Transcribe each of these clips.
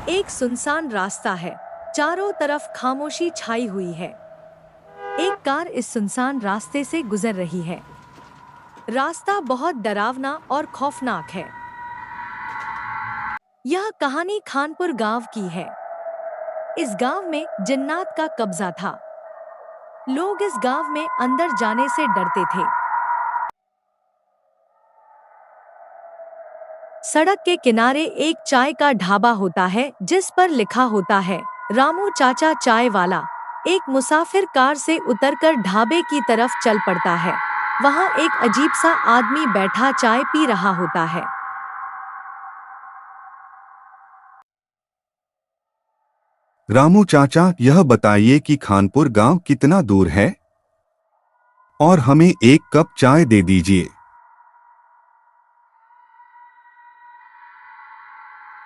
एक सुनसान रास्ता है। चारों तरफ खामोशी छाई हुई है। एक कार इस सुनसान रास्ते से गुजर रही है। रास्ता बहुत डरावना और खौफनाक है। यह कहानी खानपुर गांव की है। इस गांव में जिन्नात का कब्जा था। लोग इस गांव में अंदर जाने से डरते थे। सड़क के किनारे एक चाय का ढाबा होता है जिस पर लिखा होता है, रामू चाचा चाय वाला। एक मुसाफिर कार से उतरकर ढाबे की तरफ चल पड़ता है। वहाँ एक अजीब सा आदमी बैठा चाय पी रहा होता है। रामू चाचा, यह बताइए कि खानपुर गांव कितना दूर है और हमें एक कप चाय दे दीजिए।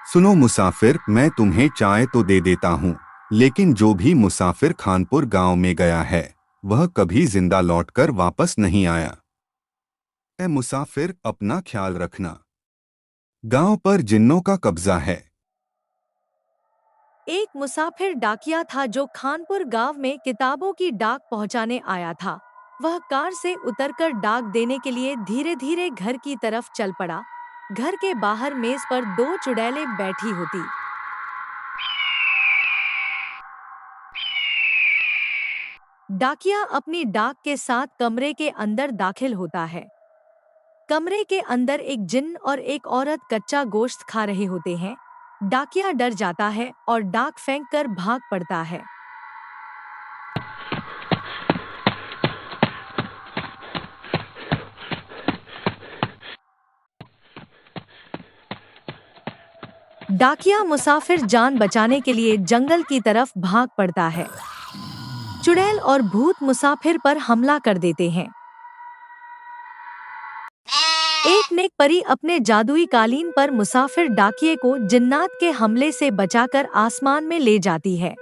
सुनो मुसाफिर, मैं तुम्हें चाय तो दे देता हूँ, लेकिन जो भी मुसाफिर खानपुर गांव में गया है वह कभी जिंदा लौटकर वापस नहीं आया। ए मुसाफिर, अपना ख्याल रखना। गांव पर जिन्नों का कब्जा है। एक मुसाफिर डाकिया था जो खानपुर गांव में किताबों की डाक पहुंचाने आया था। वह कार से उतरकर डाक देने के लिए धीरे धीरे घर की तरफ चल पड़ा। घर के बाहर मेज पर दो चुड़ैलें बैठी होती। डाकिया अपनी डाक के साथ कमरे के अंदर दाखिल होता है। कमरे के अंदर एक जिन्न और एक औरत कच्चा गोश्त खा रहे होते हैं। डाकिया डर जाता है और डाक फेंक कर भाग पड़ता है। डाकिया मुसाफिर जान बचाने के लिए जंगल की तरफ भाग पड़ता है। चुड़ैल और भूत मुसाफिर पर हमला कर देते हैं। एक नेक परी अपने जादुई कालीन पर मुसाफिर डाकिये को जिन्नात के हमले से बचाकर आसमान में ले जाती है।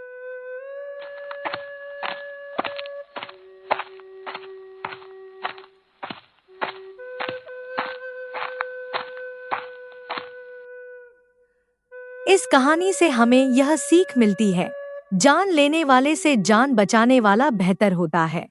इस कहानी से हमें यह सीख मिलती है, जान लेने वाले से जान बचाने वाला बेहतर होता है।